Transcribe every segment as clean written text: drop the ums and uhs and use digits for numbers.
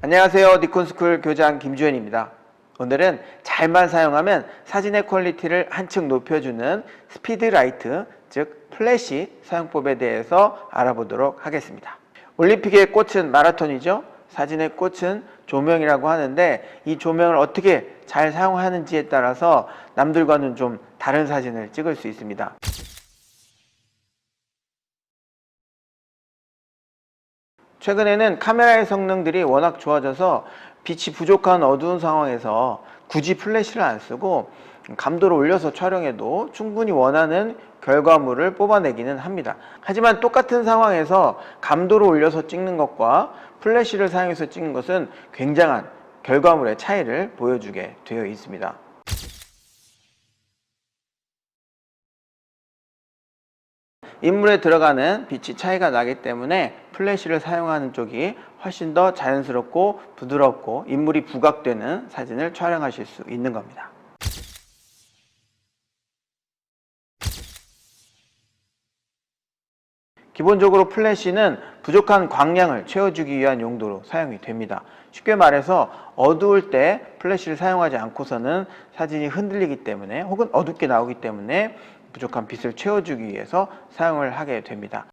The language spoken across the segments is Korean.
안녕하세요. 니콘스쿨 교장 김주현입니다. 오늘은 잘만 사용하면 사진의 퀄리티를 한층 높여주는 스피드라이트, 즉 플래시 사용법에 대해서 알아보도록 하겠습니다. 올림픽의 꽃은 마라톤이죠. 사진의 꽃은 조명이라고 하는데 이 조명을 어떻게 잘 사용하는지에 따라서 남들과는 좀 다른 사진을 찍을 수 있습니다. 최근에는 카메라의 성능들이 워낙 좋아져서 빛이 부족한 어두운 상황에서 굳이 플래시를 안 쓰고 감도를 올려서 촬영해도 충분히 원하는 결과물을 뽑아내기는 합니다. 하지만 똑같은 상황에서 감도를 올려서 찍는 것과 플래시를 사용해서 찍는 것은 굉장한 결과물의 차이를 보여주게 되어 있습니다. 인물에 들어가는 빛이 차이가 나기 때문에 플래시를 사용하는 쪽이 훨씬 더 자연스럽고 부드럽고 인물이 부각되는 사진을 촬영하실 수 있는 겁니다. 기본적으로 플래시는 부족한 광량을 채워주기 위한 용도로 사용이 됩니다. 쉽게 말해서 어두울 때 플래시를 사용하지 않고서는 사진이 흔들리기 때문에 혹은 어둡게 나오기 때문에 부족한 빛을 채워주기 위해서 사용을 하게 됩니다.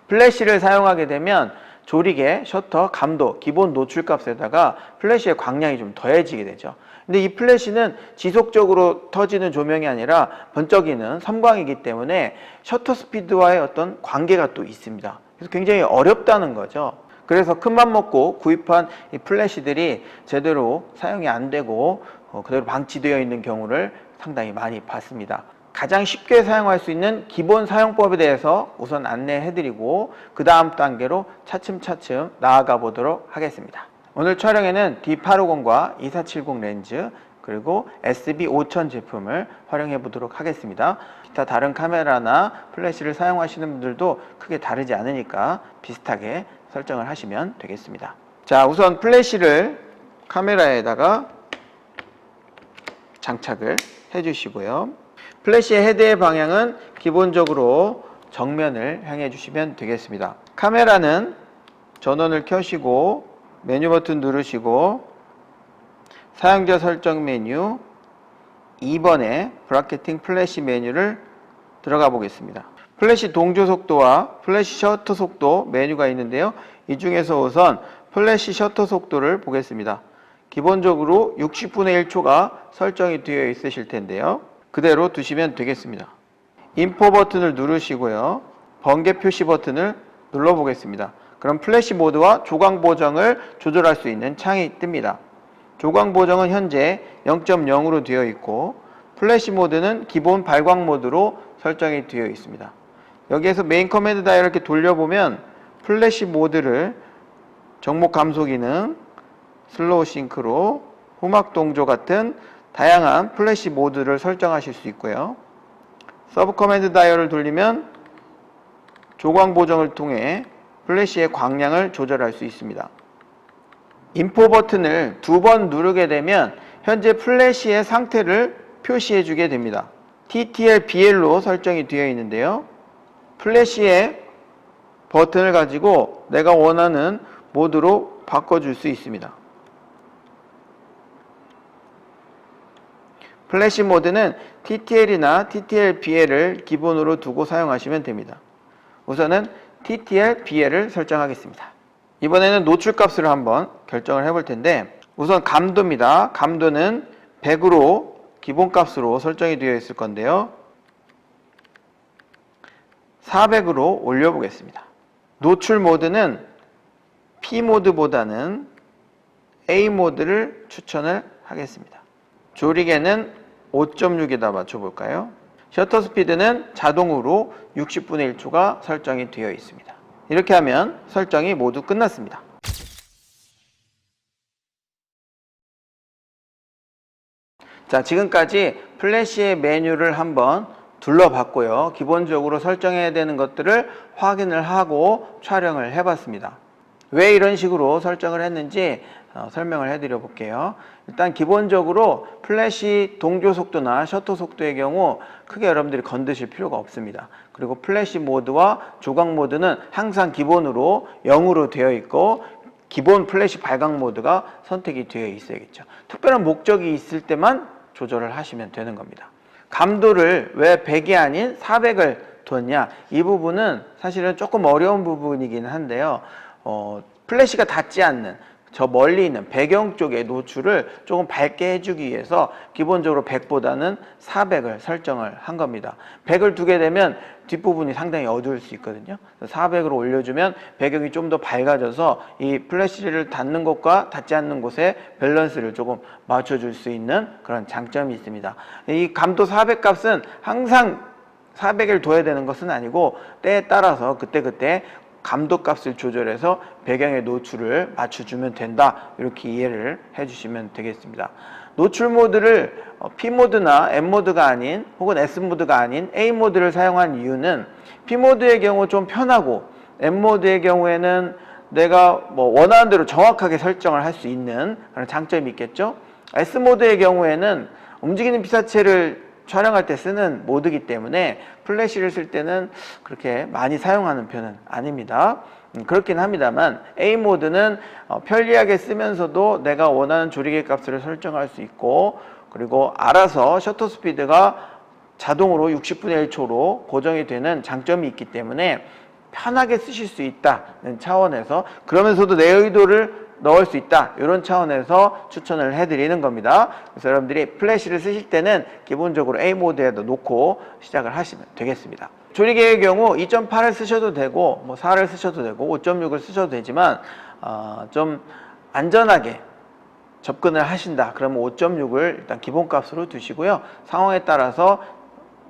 플래시를 사용하게 되면 조리개, 셔터, 감도, 기본 노출값에다가 플래시의 광량이 좀 더해지게 되죠. 근데 이 플래시는 지속적으로 터지는 조명이 아니라 번쩍이는 섬광이기 때문에 셔터 스피드와의 어떤 관계가 또 있습니다. 그래서 굉장히 어렵다는 거죠. 그래서 큰맘 먹고 구입한 이 플래시들이 제대로 사용이 안 되고 그대로 방치되어 있는 경우를 상당히 많이 봤습니다. 가장 쉽게 사용할 수 있는 기본 사용법에 대해서 우선 안내해드리고 그 다음 단계로 차츰차츰 나아가 보도록 하겠습니다. 오늘 촬영에는 D850과 2470 렌즈 그리고 SB5000 제품을 활용해 보도록 하겠습니다. 기타 다른 카메라나 플래시를 사용하시는 분들도 크게 다르지 않으니까 비슷하게 설정을 하시면 되겠습니다. 자, 우선 플래시를 카메라에다가 장착을 해 주시고요. 플래시의 헤드의 방향은 기본적으로 정면을 향해 주시면 되겠습니다. 카메라는 전원을 켜시고 메뉴 버튼 누르시고 사용자 설정 메뉴 2번에 브라켓팅 플래시 메뉴를 들어가 보겠습니다. 플래시 동조 속도와 플래시 셔터 속도 메뉴가 있는데요. 이 중에서 우선 플래시 셔터 속도를 보겠습니다. 기본적으로 60분의 1초가 설정이 되어 있으실 텐데요. 그대로 두시면 되겠습니다. 인포 버튼을 누르시고요. 번개 표시 버튼을 눌러 보겠습니다. 그럼 플래시 모드와 조광 보정을 조절할 수 있는 창이 뜹니다. 조광 보정은 현재 0.0으로 되어 있고 플래시 모드는 기본 발광 모드로 설정이 되어 있습니다. 여기에서 메인 커맨드 다이얼 이렇게 돌려보면 플래시 모드를 정목 감소 기능, 슬로우 싱크로, 후막 동조 같은 다양한 플래시 모드를 설정하실 수 있고요. 서브 커맨드 다이얼을 돌리면 조광 보정을 통해 플래시의 광량을 조절할 수 있습니다. 인포 버튼을 2번 누르게 되면 현재 플래시의 상태를 표시해 주게 됩니다. TTL, BL로 설정이 되어 있는데요. 플래시의 버튼을 가지고 내가 원하는 모드로 바꿔줄 수 있습니다. 플래시 모드는 TTL이나 TTL, BL을 기본으로 두고 사용하시면 됩니다. 우선은 TTL, BL을 설정하겠습니다. 이번에는 노출값을 한번 결정을 해볼 텐데 우선 감도입니다. 감도는 100으로 기본값으로 설정이 되어 있을 건데요. 400으로 올려보겠습니다. 노출 모드는 P 모드보다는 A 모드를 추천을 하겠습니다. 조리개는 5.6에다 맞춰볼까요? 셔터 스피드는 자동으로 60분의 1초가 설정이 되어 있습니다. 이렇게 하면 설정이 모두 끝났습니다. 자, 지금까지 플래시의 메뉴를 한번 둘러봤고요. 기본적으로 설정해야 되는 것들을 확인을 하고 촬영을 해봤습니다. 왜 이런 식으로 설정을 했는지 설명을 해드려 볼게요. 일단 기본적으로 플래시 동조 속도나 셔터 속도의 경우 크게 여러분들이 건드실 필요가 없습니다. 그리고 플래시 모드와 조각 모드는 항상 기본으로 0으로 되어 있고 기본 플래시 발광 모드가 선택이 되어 있어야겠죠. 특별한 목적이 있을 때만 조절을 하시면 되는 겁니다. 감도를 왜 100이 아닌 400을 뒀냐, 이 부분은 사실은 조금 어려운 부분이긴 한데요. 플래시가 닿지 않는 저 멀리 있는 배경 쪽의 노출을 조금 밝게 해주기 위해서 기본적으로 100보다는 400을 설정을 한 겁니다. 100을 두게 되면 뒷부분이 상당히 어두울 수 있거든요. 400으로 올려주면 배경이 좀 더 밝아져서 이 플래시를 닿는 곳과 닿지 않는 곳의 밸런스를 조금 맞춰줄 수 있는 그런 장점이 있습니다. 이 감도 400 값은 항상 400을 둬야 되는 것은 아니고 때에 따라서 그때그때 감도 값을 조절해서 배경의 노출을 맞춰주면 된다, 이렇게 이해를 해주시면 되겠습니다. 노출 모드를 P모드나 M모드가 아닌 혹은 S모드가 아닌 A모드를 사용한 이유는 P모드의 경우 좀 편하고 M모드의 경우에는 내가 원하는 대로 정확하게 설정을 할 수 있는 그런 장점이 있겠죠. S모드의 경우에는 움직이는 피사체를 촬영할 때 쓰는 모드이기 때문에 플래시를 쓸 때는 그렇게 많이 사용하는 편은 아닙니다. 그렇긴 합니다만 A모드는 편리하게 쓰면서도 내가 원하는 조리개 값을 설정할 수 있고, 그리고 알아서 셔터 스피드가 자동으로 60분의 1초로 고정이 되는 장점이 있기 때문에 편하게 쓰실 수 있다는 차원에서, 그러면서도 내 의도를 넣을 수 있다, 이런 차원에서 추천을 해드리는 겁니다. 그래서 여러분들이 플래시를 쓰실 때는 기본적으로 A모드에도 놓고 시작을 하시면 되겠습니다. 조리개의 경우 2.8을 쓰셔도 되고 4를 쓰셔도 되고 5.6을 쓰셔도 되지만 좀 안전하게 접근을 하신다 그러면 5.6을 일단 기본값으로 두시고요. 상황에 따라서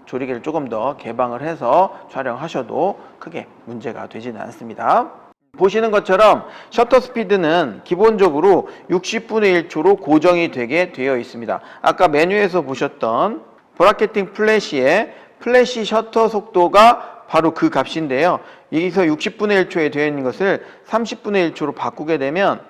조리개를 조금 더 개방을 해서 촬영하셔도 크게 문제가 되지는 않습니다. 보시는 것처럼 셔터 스피드는 기본적으로 60분의 1초로 고정이 되게 되어 있습니다. 아까 메뉴에서 보셨던 브라켓팅 플래시의 플래시 셔터 속도가 바로 그 값인데요. 여기서 60분의 1초에 되어 있는 것을 30분의 1초로 바꾸게 되면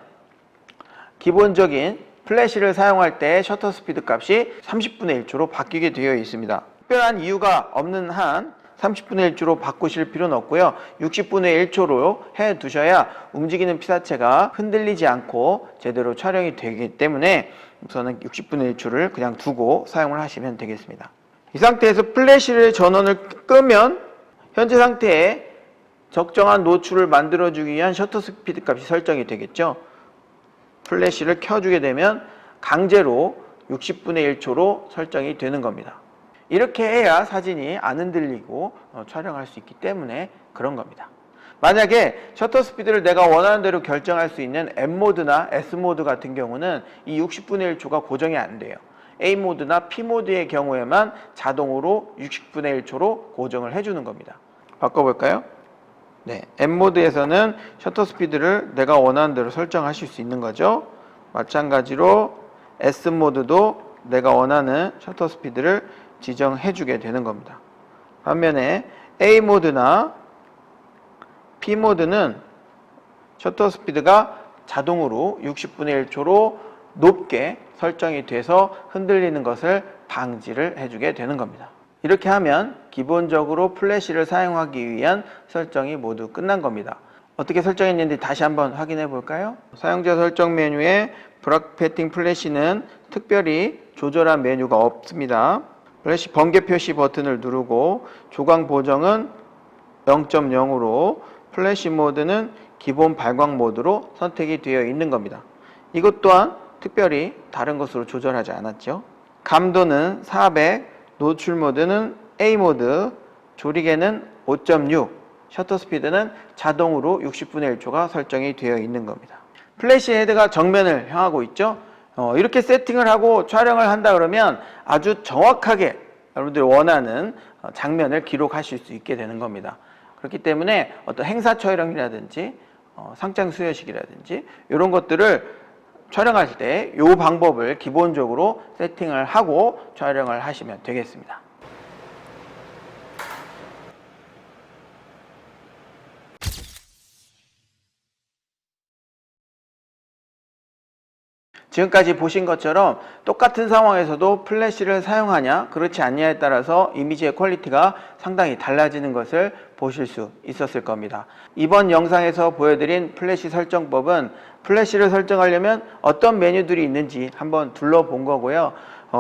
기본적인 플래시를 사용할 때 셔터 스피드 값이 30분의 1초로 바뀌게 되어 있습니다. 특별한 이유가 없는 한 30분의 1초로 바꾸실 필요는 없고요. 60분의 1초로 해 두셔야 움직이는 피사체가 흔들리지 않고 제대로 촬영이 되기 때문에 우선은 60분의 1초를 그냥 두고 사용을 하시면 되겠습니다. 이 상태에서 플래시를 전원을 끄면 현재 상태에 적정한 노출을 만들어주기 위한 셔터 스피드 값이 설정이 되겠죠. 플래시를 켜주게 되면 강제로 60분의 1초로 설정이 되는 겁니다. 이렇게 해야 사진이 안 흔들리고 촬영할 수 있기 때문에 그런 겁니다. 만약에 셔터 스피드를 내가 원하는 대로 결정할 수 있는 M모드나 S모드 같은 경우는 이 60분의 1초가 고정이 안 돼요. A모드나 P모드의 경우에만 자동으로 60분의 1초로 고정을 해주는 겁니다. 바꿔볼까요? 네, M모드에서는 셔터 스피드를 내가 원하는 대로 설정하실 수 있는 거죠. 마찬가지로 S모드도 내가 원하는 셔터 스피드를 지정해주게 되는 겁니다. 반면에 A모드나 P모드는 셔터 스피드가 자동으로 60분의 1초로 높게 설정이 돼서 흔들리는 것을 방지를 해주게 되는 겁니다. 이렇게 하면 기본적으로 플래시를 사용하기 위한 설정이 모두 끝난 겁니다. 어떻게 설정했는지 다시 한번 확인해 볼까요? 사용자 설정 메뉴에 브라켓팅 플래시는 특별히 조절한 메뉴가 없습니다. 플래시 번개 표시 버튼을 누르고 조각 보정은 0.0으로 플래시 모드는 기본 발광 모드로 선택이 되어 있는 겁니다. 이것 또한 특별히 다른 것으로 조절하지 않았죠. 감도는 400, 노출 모드는 A 모드, 조리개는 5.6, 셔터 스피드는 자동으로 60분의 1초가 설정이 되어 있는 겁니다. 플래시 헤드가 정면을 향하고 있죠. 이렇게 세팅을 하고 촬영을 한다 그러면 아주 정확하게 여러분들이 원하는 장면을 기록하실 수 있게 되는 겁니다. 그렇기 때문에 어떤 행사 촬영이라든지 상장 수여식이라든지 이런 것들을 촬영할 때 이 방법을 기본적으로 세팅을 하고 촬영을 하시면 되겠습니다. 지금까지 보신 것처럼 똑같은 상황에서도 플래시를 사용하냐 그렇지 않냐에 따라서 이미지의 퀄리티가 상당히 달라지는 것을 보실 수 있었을 겁니다. 이번 영상에서 보여드린 플래시 설정법은 플래시를 설정하려면 어떤 메뉴들이 있는지 한번 둘러본 거고요.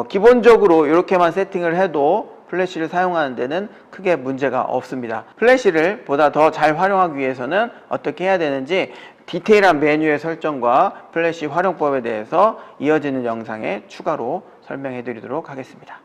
기본적으로 이렇게만 세팅을 해도 플래시를 사용하는 데는 크게 문제가 없습니다. 플래시를 보다 더 잘 활용하기 위해서는 어떻게 해야 되는지 디테일한 메뉴의 설정과 플래시 활용법에 대해서 이어지는 영상에 추가로 설명해 드리도록 하겠습니다.